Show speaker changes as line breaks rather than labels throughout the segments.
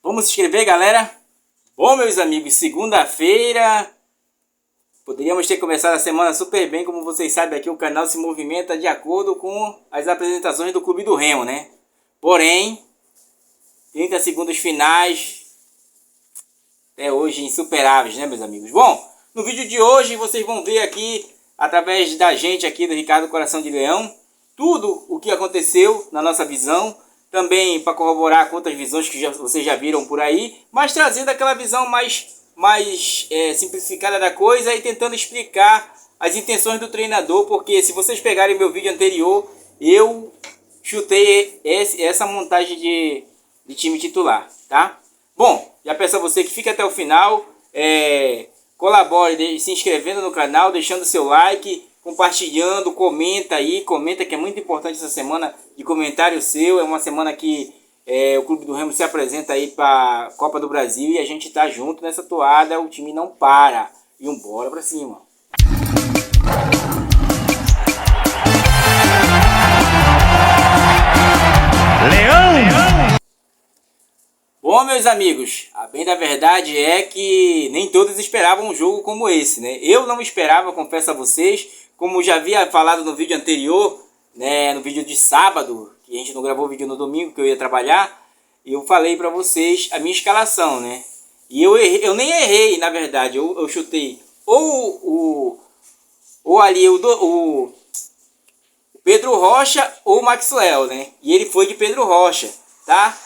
Vamos se inscrever, galera? Bom, meus amigos, segunda-feira. Poderíamos ter começado a semana super bem. Como vocês sabem, aqui o canal se movimenta de acordo com as apresentações do Clube do Remo, né? Porém, 30 segundos finais até hoje insuperáveis, né, meus amigos? Bom, no vídeo de hoje vocês vão ver aqui, através da gente aqui do Ricardo Coração de Leão, tudo o que aconteceu na nossa visão, também para corroborar com outras visões que vocês já viram por aí, mas trazendo aquela visão mais simplificada da coisa e tentando explicar as intenções do treinador, porque se vocês pegarem meu vídeo anterior, eu chutei essa montagem de time titular, tá? Bom, já peço a você que fique até o final, colabore se inscrevendo no canal, deixando seu like, compartilhando, comenta que é muito importante essa semana de comentário seu. É uma semana que o Clube do Remo se apresenta aí para a Copa do Brasil e a gente tá junto nessa toada, o time não para. E bora pra cima. Bom, meus amigos, a bem da verdade é que nem todos esperavam um jogo como esse, né? Eu não esperava, confesso a vocês, como já havia falado no vídeo anterior, né, no vídeo de sábado, que a gente não gravou o vídeo no domingo, que eu ia trabalhar, e eu falei pra vocês a minha escalação, né? E eu nem errei, na verdade, eu chutei ou o Pedro Rocha ou o Maxwell, né? E ele foi de Pedro Rocha, tá?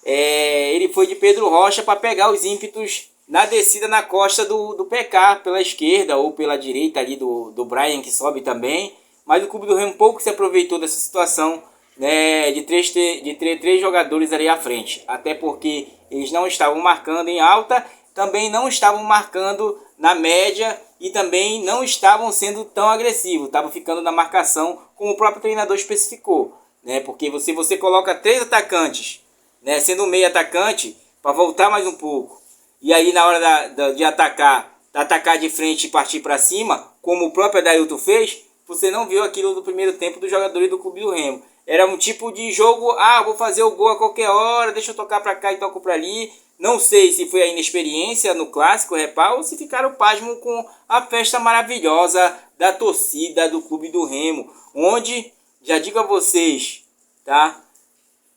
Ele foi de Pedro Rocha para pegar os ímpetos na descida na costa do PK, pela esquerda ou pela direita ali do Brian, que sobe também. Mas o Clube do Remo pouco se aproveitou dessa situação, né, de ter três jogadores ali à frente. Até porque eles não estavam marcando em alta, também não estavam marcando na média e também não estavam sendo tão agressivos. Estavam ficando na marcação, como o próprio treinador especificou, né? Porque você coloca três atacantes, né, sendo um meio atacante, para voltar mais um pouco. E aí na hora de atacar de frente e partir para cima, como o próprio Adailton fez, você não viu aquilo do primeiro tempo dos jogadores do Clube do Remo. Era um tipo de jogo, vou fazer o gol a qualquer hora, deixa eu tocar para cá e toco para ali. Não sei se foi a inexperiência no clássico Repá ou se ficaram pasmo com a festa maravilhosa da torcida do Clube do Remo, onde, já digo a vocês, tá?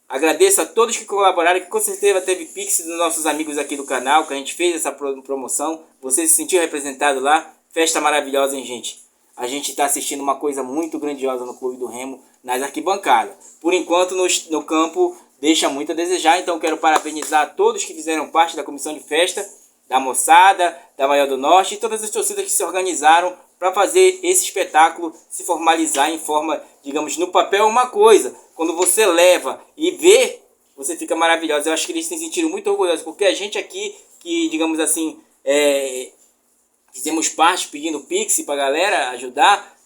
Agradeço a todos que colaboraram, que com certeza teve pix dos nossos amigos aqui do canal, que a gente fez essa promoção. Você se sentiu representado lá? Festa maravilhosa, hein, gente? A gente está assistindo uma coisa muito grandiosa no Clube do Remo, nas arquibancadas. Por enquanto, no campo, deixa muito a desejar. Então, quero parabenizar a todos que fizeram parte da comissão de festa, da moçada, da Maior do Norte e todas as torcidas que se organizaram para fazer esse espetáculo se formalizar em forma, digamos, no papel uma coisa. Quando você leva e vê, você fica maravilhoso. Eu acho que eles se sentiram muito orgulhosos, porque a gente aqui, que, digamos assim, fizemos parte pedindo pix pra galera ajudar,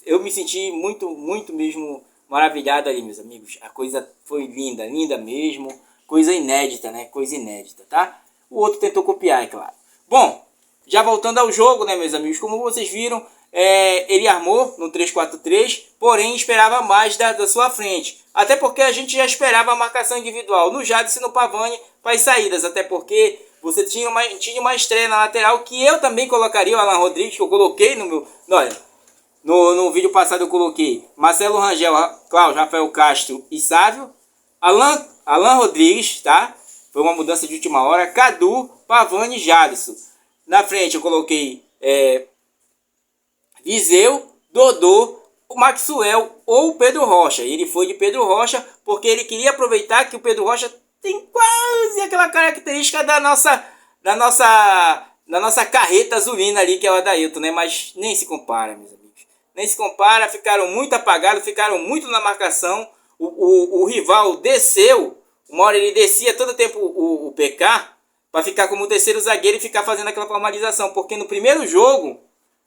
eu me senti muito, muito mesmo maravilhado ali, meus amigos. A coisa foi linda, linda mesmo. Coisa inédita, né? Coisa inédita, tá? O outro tentou copiar, é claro. Bom, já voltando ao jogo, né, meus amigos? Como vocês viram, ele armou no 3-4-3, porém esperava mais da sua frente. Até porque a gente já esperava a marcação individual no Jadson e no Pavani para as saídas. Até porque você tinha uma estreia na lateral que eu também colocaria, o Alan Rodrigues, que eu coloquei no meu... Olha, no vídeo passado eu coloquei Marcelo Rangel, Cláudio, Rafael Castro e Sávio. Alan Rodrigues, tá? Foi uma mudança de última hora. Cadu, Pavani e Jadson. Na frente eu coloquei Viseu, Dodô, o Maxwell ou o Pedro Rocha. Ele foi de Pedro Rocha porque ele queria aproveitar que o Pedro Rocha tem quase aquela característica da nossa carreta azulina ali, que é o Adailton, né? Mas nem se compara, meus amigos. Nem se compara, ficaram muito apagados, ficaram muito na marcação. O rival desceu, uma hora ele descia todo o tempo o PK, para ficar como terceiro zagueiro e ficar fazendo aquela formalização. Porque no primeiro jogo,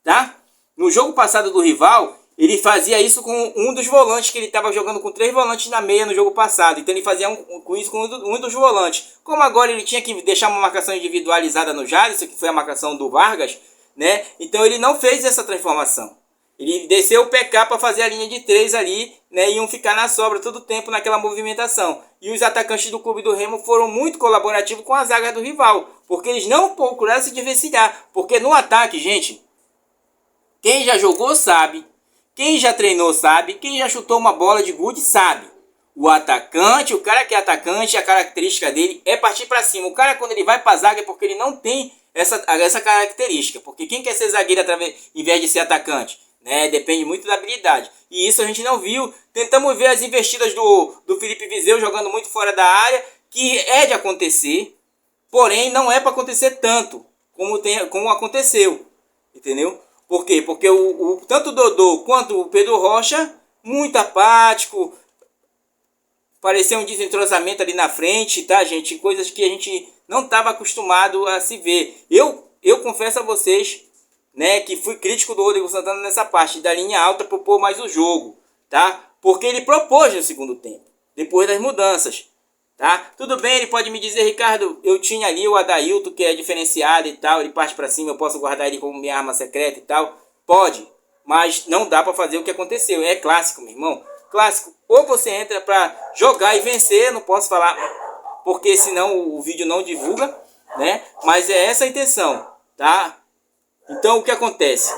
tá? No jogo passado do rival, ele fazia isso com um dos volantes, que ele estava jogando com 3 volantes na meia no jogo passado. Então ele fazia isso com um dos volantes. Como agora ele tinha que deixar uma marcação individualizada no Jadson, que foi a marcação do Vargas, né? Então ele não fez essa transformação. Ele desceu o PK para fazer a linha de 3 ali, né? Iam ficar na sobra todo o tempo naquela movimentação. E os atacantes do Clube do Remo foram muito colaborativos com a zaga do rival, porque eles não procuraram se diversificar. Porque no ataque, gente, quem já jogou sabe, quem já treinou sabe, quem já chutou uma bola de gude sabe. O atacante, o cara que é atacante, a característica dele é partir para cima. O cara, quando ele vai para a zaga, é porque ele não tem essa característica. Porque quem quer ser zagueiro em vez de ser atacante? Né? Depende muito da habilidade. E isso a gente não viu. Tentamos ver as investidas do Felipe Viseu jogando muito fora da área, que é de acontecer, porém não é para acontecer tanto como aconteceu. Entendeu? Por quê? Porque tanto o Dodô quanto o Pedro Rocha, muito apático, parecia um desentrosamento ali na frente, tá, gente? Coisas que a gente não estava acostumado a se ver. Eu confesso a vocês, né, que fui crítico do Rodrigo Santana nessa parte da linha alta, propor mais o jogo, tá? Porque ele propôs no segundo tempo, depois das mudanças, tá? Tudo bem, ele pode me dizer, Ricardo, eu tinha ali o Adailton, que é diferenciado e tal, ele parte para cima, eu posso guardar ele como minha arma secreta e tal. Pode, mas não dá para fazer o que aconteceu. É clássico, meu irmão. Clássico, ou você entra para jogar e vencer, não posso falar, porque senão o vídeo não divulga, né? Mas é essa a intenção, tá? Então o que acontece?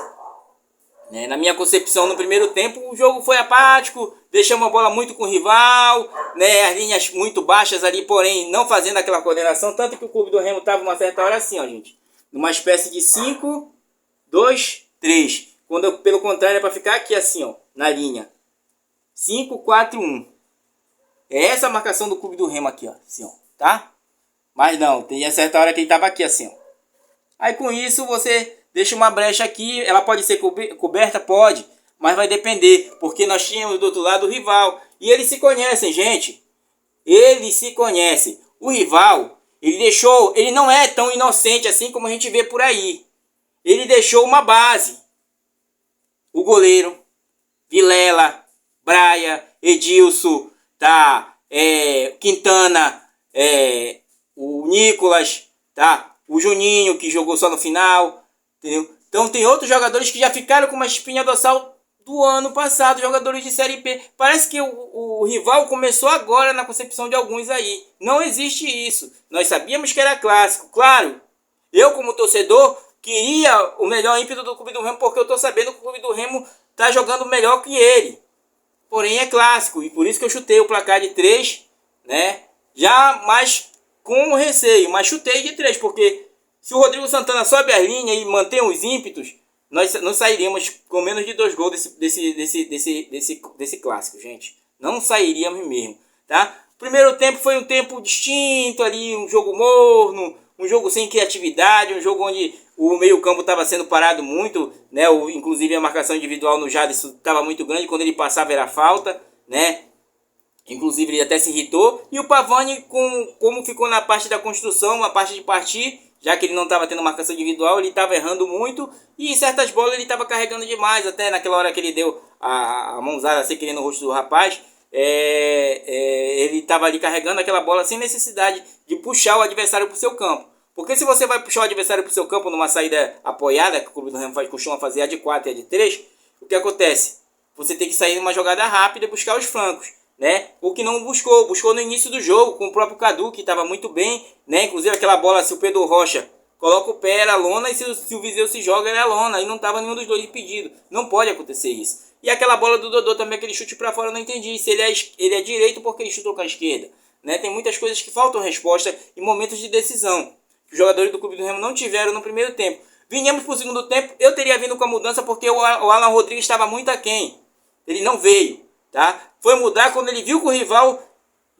Né? Na minha concepção, no primeiro tempo, o jogo foi apático, deixamos a bola muito com o rival, né? As linhas muito baixas ali, porém não fazendo aquela coordenação, tanto que o Clube do Remo estava uma certa hora assim, ó, gente, numa espécie de 5, 2, 3. Quando pelo contrário é para ficar aqui assim, ó, na linha. 5, 4, 1. É essa a marcação do Clube do Remo aqui, ó, assim, ó, tá? Mas não, tem certa hora que ele tava aqui assim, ó. Aí com isso você deixa uma brecha aqui, ela pode ser coberta, pode, mas vai depender, porque nós tínhamos do outro lado o rival, e eles se conhecem, gente. Eles se conhecem. O rival, ele não é tão inocente assim como a gente vê por aí. Ele deixou uma base. O goleiro, Vilela, Braia, Edilson, tá? Quintana, o Nicolas, tá? O Juninho, que jogou só no final, entendeu? Então tem outros jogadores que já ficaram com uma espinha dorsal do ano passado, jogadores de Série B. Parece que o rival começou agora na concepção de alguns aí. Não existe isso. Nós sabíamos que era clássico, claro. Eu, como torcedor, queria o melhor ímpeto do Clube do Remo, porque eu tô sabendo que o Clube do Remo tá jogando melhor que ele. Porém é clássico, e por isso que eu chutei o placar de 3, né? Já mais com receio, mas chutei de 3, porque se o Rodrigo Santana sobe as linhas e mantém os ímpetos, nós não sairíamos com menos de 2 gols desse clássico, gente. Não sairíamos mesmo, tá? O primeiro tempo foi um tempo distinto ali, um jogo morno, um jogo sem criatividade, um jogo onde o meio-campo estava sendo parado muito, né? Inclusive a marcação individual no Jadson estava muito grande, quando ele passava era falta, né? Inclusive ele até se irritou. E o Pavani, como ficou na parte da construção, na parte de partir, já que ele não estava tendo marcação individual, ele estava errando muito. E em certas bolas ele estava carregando demais, até naquela hora que ele deu a mãozada sem querer no rosto do rapaz. Ele estava ali carregando aquela bola sem necessidade de puxar o adversário para o seu campo. Porque se você vai puxar o adversário para o seu campo numa saída apoiada, que o Clube do Remo costuma fazer a de 4 e a de 3, o que acontece? Você tem que sair numa jogada rápida e buscar os flancos, né? O que não buscou no início do jogo, com o próprio Cadu, que estava muito bem, né? Inclusive aquela bola, se o Pedro Rocha coloca o pé, era a lona, e se o Viseu se joga, era a lona, e não estava nenhum dos dois impedido. Não pode acontecer isso. E aquela bola do Dodô também, aquele chute para fora, eu não entendi. Se ele é direito, porque ele chutou com a esquerda, né? Tem muitas coisas que faltam resposta em momentos de decisão. Os jogadores do Clube do Remo não tiveram no primeiro tempo. Vinhamos para o segundo tempo, eu teria vindo com a mudança porque o Alan Rodrigues estava muito aquém. Ele não veio, tá? Foi mudar quando ele viu que o rival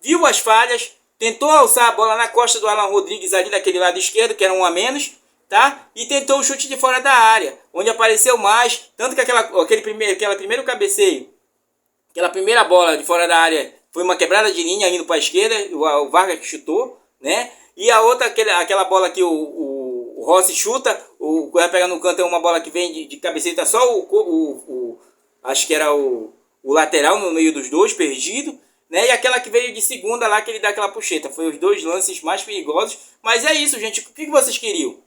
viu as falhas, tentou alçar a bola na costa do Alan Rodrigues ali daquele lado esquerdo, que era um a menos, tá? E tentou o chute de fora da área, onde apareceu mais, tanto que aquele primeiro cabeceio, aquela primeira bola de fora da área foi uma quebrada de linha indo para a esquerda, o Vargas que chutou, né? E a outra, aquela bola que o Rossi chuta, o Correia pega no canto, é uma bola que vem de cabeceita, só acho que era o lateral no meio dos dois, perdido, né? E aquela que veio de segunda lá, que ele dá aquela puxeta. Foi os dois lances mais perigosos. Mas é isso, gente. O que vocês queriam?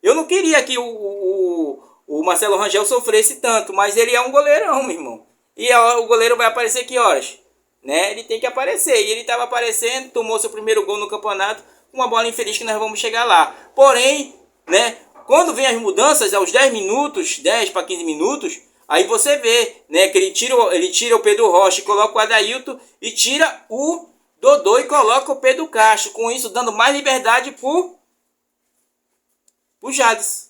Eu não queria que o o Marcelo Rangel sofresse tanto, mas ele é um goleirão, meu irmão. E o goleiro vai aparecer que horas? Né? Ele tem que aparecer, e ele estava aparecendo, tomou seu primeiro gol no campeonato, uma bola infeliz que nós vamos chegar lá. Porém, né, quando vem as mudanças, aos 10 minutos, 10 para 15 minutos, aí você vê, né, que ele tira o Pedro Rocha e coloca o Adailton, e tira o Dodô e coloca o Pedro Castro, com isso dando mais liberdade pro Jadson,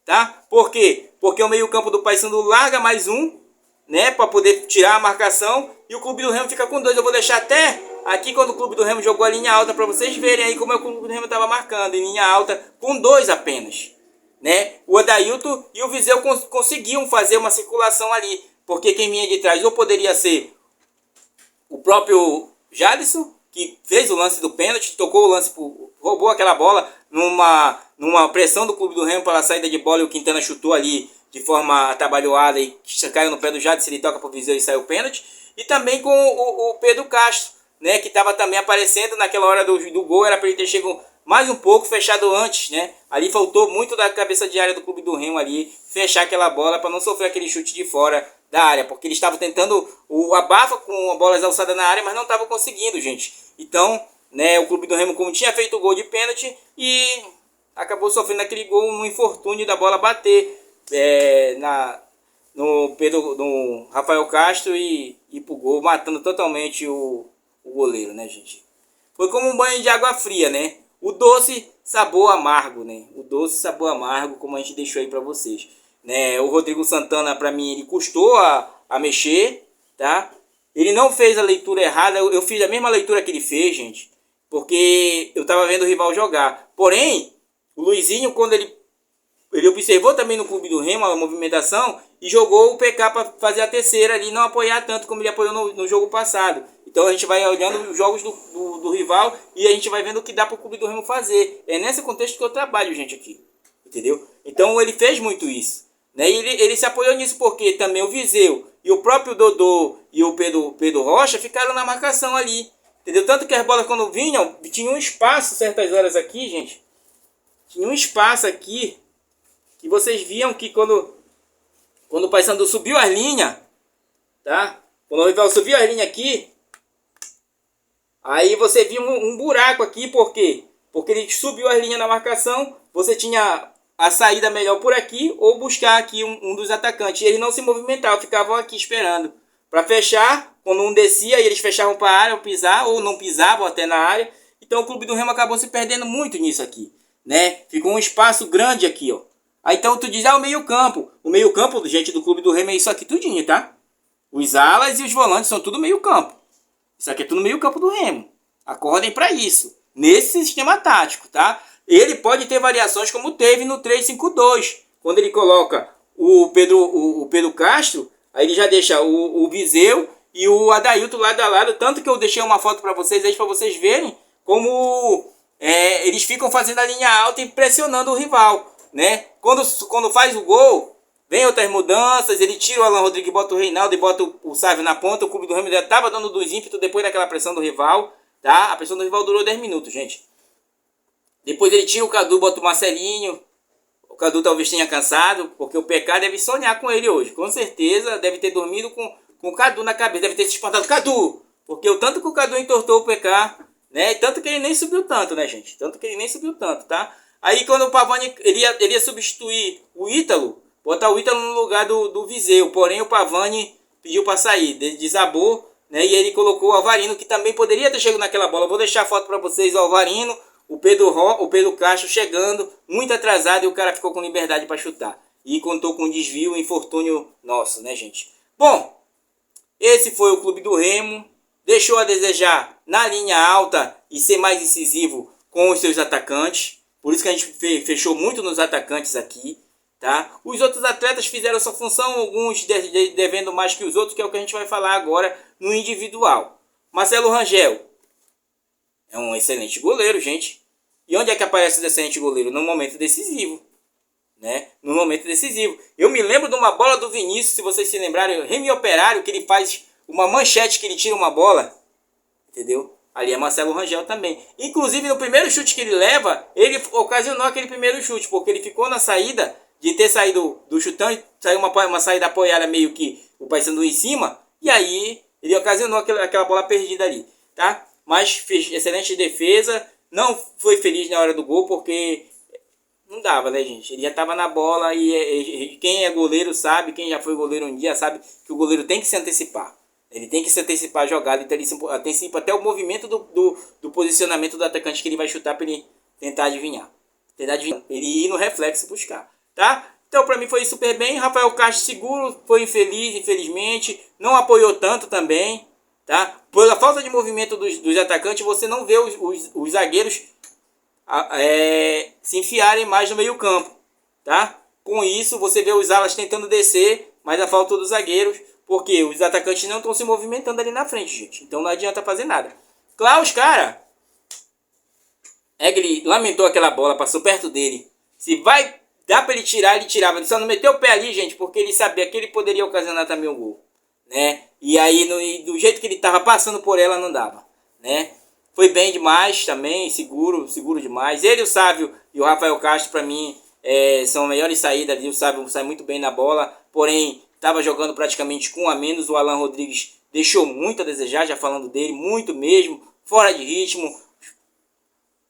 tá? Por quê? Porque o meio-campo do Paysandu larga mais um, né, para poder tirar a marcação, e o Clube do Remo fica com 2. Eu vou deixar até aqui quando o Clube do Remo jogou a linha alta para vocês verem aí como é o Clube do Remo estava marcando em linha alta com 2 apenas, né? O Adailton e o Viseu conseguiam fazer uma circulação ali, porque quem vinha de trás ou poderia ser o próprio Jadson, que fez o lance do pênalti, tocou o lance, roubou aquela bola numa pressão do Clube do Remo para a saída de bola, e o Quintana chutou ali de forma atabalhoada e caiu no pé do Jadson, ele toca para o Viseu e saiu o pênalti. E também com o Pedro Castro, né, que estava também aparecendo naquela hora do gol, era para ele ter chegado mais um pouco, fechado antes, né? Ali faltou muito da cabeça de área do Clube do Remo ali, fechar aquela bola para não sofrer aquele chute de fora da área, porque ele estava tentando o abafa com a bola alçada na área, mas não estava conseguindo, gente. Então, né, o Clube do Remo, como tinha feito o gol de pênalti, e acabou sofrendo aquele gol no infortúnio da bola bater no Rafael Castro e pro gol, matando totalmente o goleiro, né, gente? Foi como um banho de água fria, né? O doce sabor amargo, né? O doce sabor amargo, como a gente deixou aí para vocês, né? O Rodrigo Santana, para mim, ele custou a mexer, tá? Ele não fez a leitura errada, eu fiz a mesma leitura que ele fez, gente, porque eu tava vendo o rival jogar. Porém, o Luizinho, quando ele observou também no Clube do Remo a movimentação e jogou o PK para fazer a terceira ali, não apoiar tanto como ele apoiou no jogo passado. Então a gente vai olhando os jogos do rival e a gente vai vendo o que dá para o Clube do Remo fazer. É nesse contexto que eu trabalho, gente, aqui. Entendeu? Então ele fez muito isso, né? E ele se apoiou nisso porque também o Viseu e o próprio Dodô e o Pedro Rocha ficaram na marcação ali. Entendeu? Tanto que as bolas quando vinham, tinha um espaço certas horas aqui, gente. Tinha um espaço aqui que vocês viam que quando o Paysandu subiu as linhas, tá? Quando o rival subiu as linhas aqui, aí você viu um buraco aqui, por quê? Porque ele subiu as linhas na marcação, você tinha a saída melhor por aqui, ou buscar aqui um dos atacantes. E eles não se movimentavam, ficavam aqui esperando para fechar. Quando um descia, eles fechavam para a área, ou pisar, ou não pisavam até na área. Então o Clube do Remo acabou se perdendo muito nisso aqui, né? Ficou um espaço grande aqui, ó. Aí então tu diz, o meio campo. O meio campo, gente, do Clube do Remo é isso aqui tudinho, tá? Os alas e os volantes são tudo meio campo. Isso aqui é tudo meio campo do Remo. Acordem para isso. Nesse sistema tático, tá? Ele pode ter variações como teve no 3-5-2. Quando ele coloca o Pedro Castro, aí ele já deixa o Viseu e o Adailton lado a lado. Tanto que eu deixei uma foto para vocês aí, para vocês verem como eles ficam fazendo a linha alta e pressionando o rival, né? Quando faz o gol, vem outras mudanças, ele tira o Alan Rodrigues, bota o Reinaldo e bota o Sávio na ponta. O Clube do Remo já estava dando dos ímpetos depois daquela pressão do rival, tá? A pressão do rival durou 10 minutos, gente. Depois ele tira o Cadu, bota o Marcelinho. O Cadu talvez tenha cansado, porque o PK deve sonhar com ele hoje. Com certeza deve ter dormido com o Cadu na cabeça, deve ter se espantado. Cadu! Porque o tanto que o Cadu entortou o PK, né? Tanto que ele nem subiu tanto, né, gente? Tanto que ele nem subiu tanto, tá? Aí quando o Pavani, ele ia substituir o Ítalo, botar o Ítalo no lugar do Viseu. Porém o Pavani pediu para sair, desabou, né? E ele colocou o Alvarino, que também poderia ter chegado naquela bola. Vou deixar a foto para vocês, o Alvarino, o Pedro Castro chegando, muito atrasado, e o cara ficou com liberdade para chutar. E contou com um desvio, um infortúnio nosso, né, gente? Bom, esse foi o Clube do Remo. Deixou a desejar na linha alta e ser mais incisivo com os seus atacantes. Por isso que a gente fechou muito nos atacantes aqui, tá? Os outros atletas fizeram sua função, alguns devendo mais que os outros, que é o que a gente vai falar agora no individual. Marcelo Rangel é um excelente goleiro, gente. E onde é que aparece o excelente goleiro? No momento decisivo, né? No momento decisivo. Eu me lembro de uma bola do Vinícius, se vocês se lembrarem, o Remy Operário, que ele faz uma manchete, que ele tira uma bola, entendeu? Ali é Marcelo Rangel também. Inclusive, no primeiro chute que ele leva, ele ocasionou aquele primeiro chute, porque ele ficou na saída de ter saído do chutão e saiu uma saída apoiada meio que o Paysandu em cima, e aí ele ocasionou aquela bola perdida ali, tá? Mas fez excelente defesa, não foi feliz na hora do gol, porque não dava, né, gente? Ele já tava na bola e quem é goleiro sabe, quem já foi goleiro um dia sabe que o goleiro tem que se antecipar. Ele tem que se antecipar a jogada, então ele se antecipa até o movimento do posicionamento do atacante que ele vai chutar para ele tentar adivinhar. Ele ir no reflexo buscar, tá? Então para mim foi super bem. Rafael Castro seguro, foi infeliz, infelizmente. Não apoiou tanto também, tá? Pela falta de movimento dos atacantes, você não vê os zagueiros se enfiarem mais no meio campo, tá? Com isso você vê os alas tentando descer, mas a falta dos zagueiros, porque os atacantes não estão se movimentando ali na frente, gente. Então não adianta fazer nada. Klaus, cara, ele lamentou aquela bola, passou perto dele. Se vai dar para ele tirar, ele tirava. Ele só não meteu o pé ali, gente, porque ele sabia que ele poderia ocasionar também um gol, né? E aí, do jeito que ele estava passando por ela, não dava, né? Foi bem demais também, seguro demais. Ele, o Sávio e o Rafael Castro, para mim, são melhores saídas ali. O Sávio sai muito bem na bola, porém, estava jogando praticamente com um a menos. O Alan Rodrigues deixou muito a desejar, já falando dele, muito mesmo, fora de ritmo.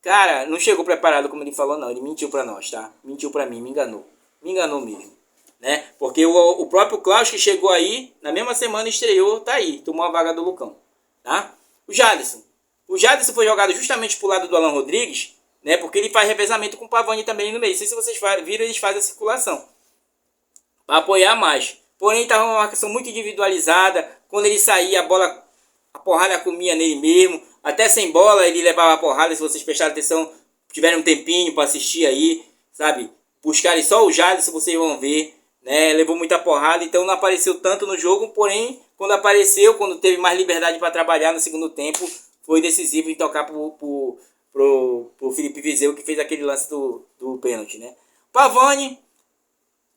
Cara, não chegou preparado como ele falou, não. Ele mentiu pra nós, tá? Mentiu pra mim, me enganou. Me enganou mesmo, né? Porque o próprio Klaus que chegou aí, na mesma semana estreou, tá aí. Tomou a vaga do Lucão, tá? O Jadson. O Jadson foi jogado justamente pro lado do Alan Rodrigues, né? Porque ele faz revezamento com o Pavani também no meio. Não sei se vocês viram, eles fazem a circulação para apoiar mais. Porém, estava uma marcação muito individualizada. Quando ele saía, a porrada comia nele mesmo. Até sem bola, ele levava a porrada. Se vocês prestarem atenção, tiverem um tempinho para assistir aí, sabe? Buscarem só o Jadson, vocês vão ver, né? Levou muita porrada, então não apareceu tanto no jogo. Porém, quando apareceu, quando teve mais liberdade para trabalhar no segundo tempo, foi decisivo em tocar pro Felipe Viseu, que fez aquele lance do pênalti, né? Pavani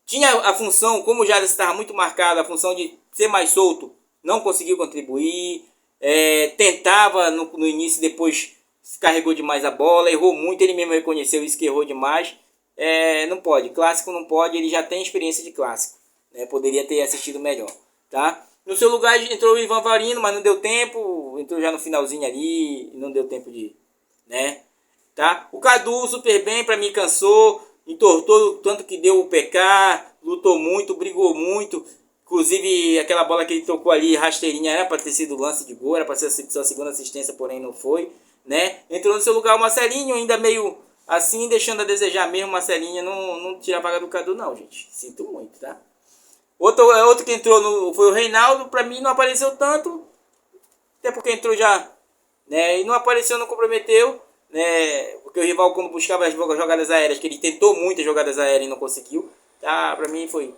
tinha a função, como o Jadson estava muito marcado, a função de ser mais solto, não conseguiu contribuir. Tentava no início, depois carregou demais a bola, errou muito, ele mesmo reconheceu isso, que errou demais. Não pode, clássico não pode, ele já tem experiência de clássico, né? Poderia ter assistido melhor, tá? No seu lugar entrou o Ivan Varino, mas não deu tempo, entrou já no finalzinho ali, não deu tempo de, né? Tá? O Cadu super bem, pra mim cansou, entortou tanto que deu o PK, lutou muito, brigou muito. Inclusive aquela bola que ele tocou ali, rasteirinha, era para ter sido lance de gol, era para ser sua segunda assistência, porém não foi, né? Entrou no seu lugar o Marcelinho, ainda meio assim, deixando a desejar mesmo. Marcelinho não tira a vaga do Cadu não, gente. Sinto muito, tá? Outro que entrou foi o Reinaldo, pra mim não apareceu tanto, até porque entrou já, né? E não apareceu, não comprometeu, né? Porque o rival, quando buscava as jogadas aéreas, que ele tentou muitas jogadas aéreas e não conseguiu, tá? Pra mim foi,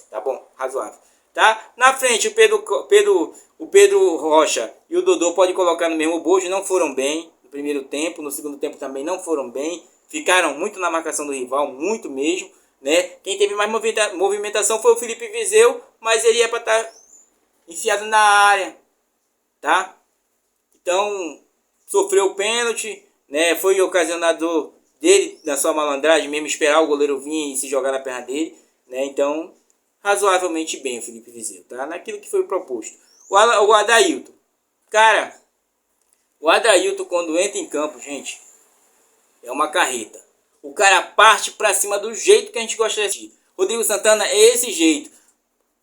tá bom, razoável, tá? Na frente, o Pedro Rocha e o Dodô pode colocar no mesmo bojo, não foram bem no primeiro tempo, no segundo tempo também não foram bem, ficaram muito na marcação do rival, muito mesmo, né? Quem teve mais movimentação foi o Felipe Viseu, mas ele é para estar enfiado na área, tá? Então, sofreu o pênalti, né? Foi ocasionador dele, na sua malandragem, mesmo esperar o goleiro vir e se jogar na perna dele, né? Então, razoavelmente bem o Felipe Viseu, tá? Naquilo que foi proposto. O Adailton. Cara, o Adailton, quando entra em campo, gente, é uma carreta. O cara parte pra cima do jeito que a gente gosta de assistir. Rodrigo Santana é esse jeito.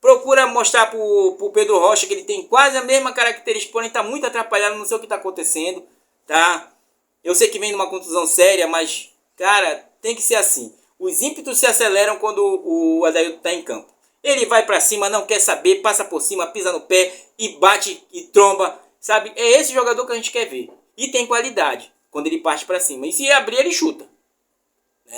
Procura mostrar pro Pedro Rocha que ele tem quase a mesma característica, porém tá muito atrapalhado, não sei o que tá acontecendo, tá? Eu sei que vem numa contusão séria, mas, cara, tem que ser assim. Os ímpetos se aceleram quando o Adailton tá em campo. Ele vai pra cima, não quer saber, passa por cima, pisa no pé e bate e tromba, sabe? É esse jogador que a gente quer ver. E tem qualidade quando ele parte pra cima. E se abrir, ele chuta.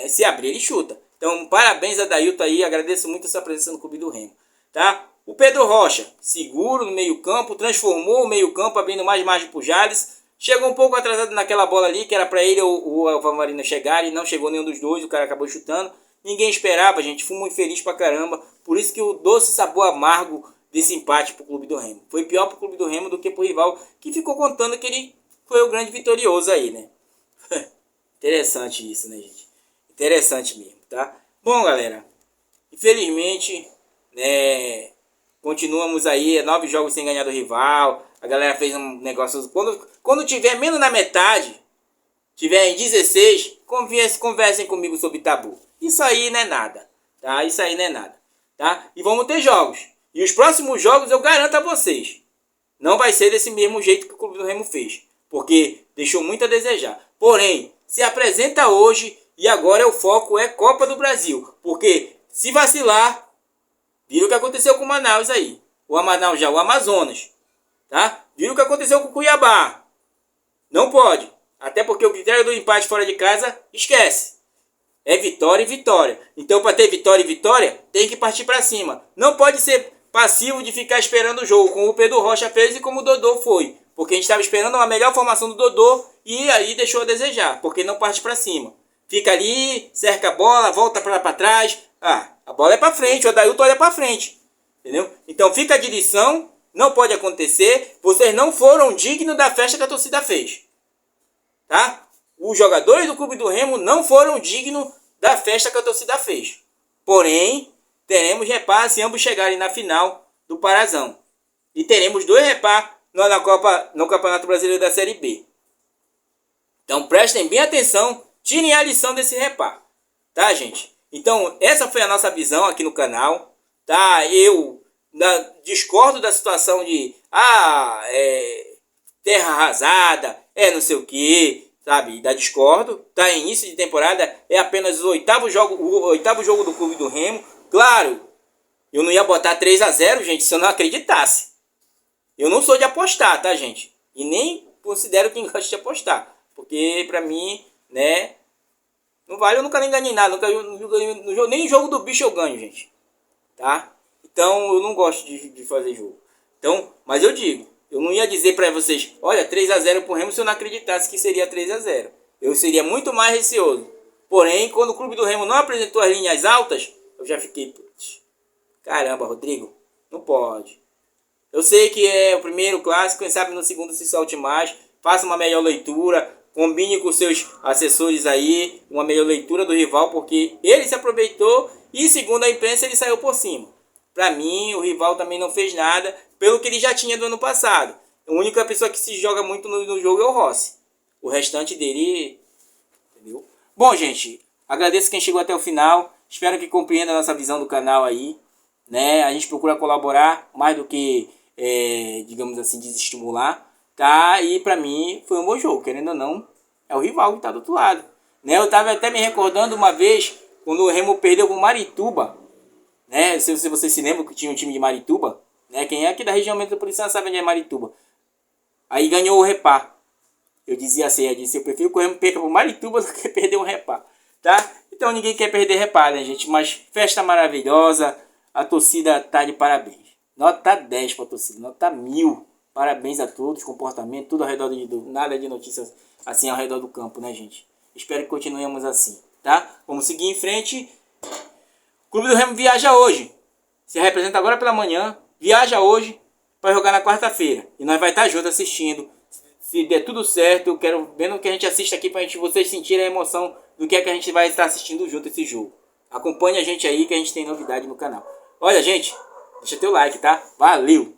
Se abrir, ele chuta. Então, parabéns a Adailton aí. Agradeço muito a sua presença no Clube do Remo, tá? O Pedro Rocha, seguro no meio campo, transformou o meio campo, abrindo mais margem pro Jales. Chegou um pouco atrasado naquela bola ali, que era para ele ou o Alva Marina chegar, e não chegou nenhum dos dois, o cara acabou chutando. Ninguém esperava, gente, fui muito feliz pra caramba. Por isso que o doce sabor amargo desse empate pro Clube do Remo. Foi pior pro Clube do Remo do que pro rival, que ficou contando que ele foi o grande vitorioso aí, né? Interessante isso, né, gente? Interessante mesmo, tá? Bom, galera, Infelizmente, né, continuamos aí, 9 jogos sem ganhar do rival. A galera fez um negócio... Quando tiver menos na metade, tiver em 16, conversem comigo sobre tabu. Isso aí não é nada, tá? Isso aí não é nada, tá? E vamos ter jogos. E os próximos jogos eu garanto a vocês, não vai ser desse mesmo jeito que o Clube do Remo fez, porque deixou muito a desejar. Porém, se apresenta hoje e agora o foco é Copa do Brasil, porque se vacilar, viram o que aconteceu com o Manaus aí. O Amazonas, tá? Viram o que aconteceu com o Cuiabá. Não pode. Até porque o critério do empate fora de casa, esquece. É vitória e vitória. Então, para ter vitória e vitória, tem que partir para cima. Não pode ser passivo de ficar esperando o jogo, como o Pedro Rocha fez e como o Dodô foi. Porque a gente estava esperando uma melhor formação do Dodô e aí deixou a desejar, porque não parte para cima. Fica ali, cerca a bola, volta para trás. Ah, a bola é para frente, o Adailton olha para frente. Entendeu? Então fica a direção, não pode acontecer. Vocês não foram dignos da festa que a torcida fez. Tá? Os jogadores do Clube do Remo não foram dignos da festa que a torcida fez. Porém, teremos repá se ambos chegarem na final do Parazão. E teremos 2 repá no Campeonato Brasileiro da Série B. Então prestem bem atenção, tirem a lição desse repá. Tá, gente? Então, essa foi a nossa visão aqui no canal. Tá? Eu discordo da situação de terra arrasada, não sei o que, sabe? Da discordo, tá? Início de temporada, é apenas o oitavo jogo do Clube do Remo. Claro, eu não ia botar 3-0, gente, se eu não acreditasse. Eu não sou de apostar, tá, gente? E nem considero quem gosta de apostar, porque pra mim, né, não vale, eu nunca nem ganhei nada, nem jogo do bicho eu ganho, gente, tá? Então eu não gosto de fazer jogo. Então, mas eu digo, eu não ia dizer para vocês, olha, 3-0 pro Remo se eu não acreditasse que seria 3-0. Eu seria muito mais receoso. Porém, quando o Clube do Remo não apresentou as linhas altas, eu já fiquei, putz, caramba, Rodrigo, não pode. Eu sei que é o primeiro clássico, quem sabe no segundo se solte mais, faça uma melhor leitura, combine com seus assessores aí, uma melhor leitura do rival, porque ele se aproveitou e, segundo a imprensa, ele saiu por cima. Para mim, o rival também não fez nada, pelo que ele já tinha do ano passado. A única pessoa que se joga muito no jogo é o Rossi. O restante dele, entendeu? Bom, gente, agradeço quem chegou até o final. Espero que compreenda a nossa visão do canal aí, né? A gente procura colaborar mais do que, digamos assim, desestimular, tá? E pra mim foi um bom jogo, querendo ou não, é o rival que tá do outro lado, né? Eu tava até me recordando uma vez, quando o Remo perdeu com o Marituba, né? Se você se lembra que tinha um time de Marituba, né? Quem é aqui da região metropolitana sabe onde é Marituba. Aí ganhou o repá. Eu dizia assim, eu prefiro que o Remo perca pro Marituba do que perder um repá, tá? Então ninguém quer perder repá, né, gente? Mas festa maravilhosa, a torcida tá de parabéns. Nota 10 pra torcida, nota 1000. Parabéns a todos, comportamento, tudo ao redor nada de notícias assim ao redor do campo, né, gente? Espero que continuemos assim, tá? Vamos seguir em frente. O Clube do Remo viaja hoje. Se representa agora pela manhã, viaja hoje para jogar na quarta-feira. E nós vai estar junto assistindo. Se der tudo certo, eu quero ver o que a gente assiste aqui para vocês sentirem a emoção do que é que a gente vai estar assistindo junto esse jogo. Acompanhe a gente aí que a gente tem novidade no canal. Olha, gente, deixa teu like, tá? Valeu!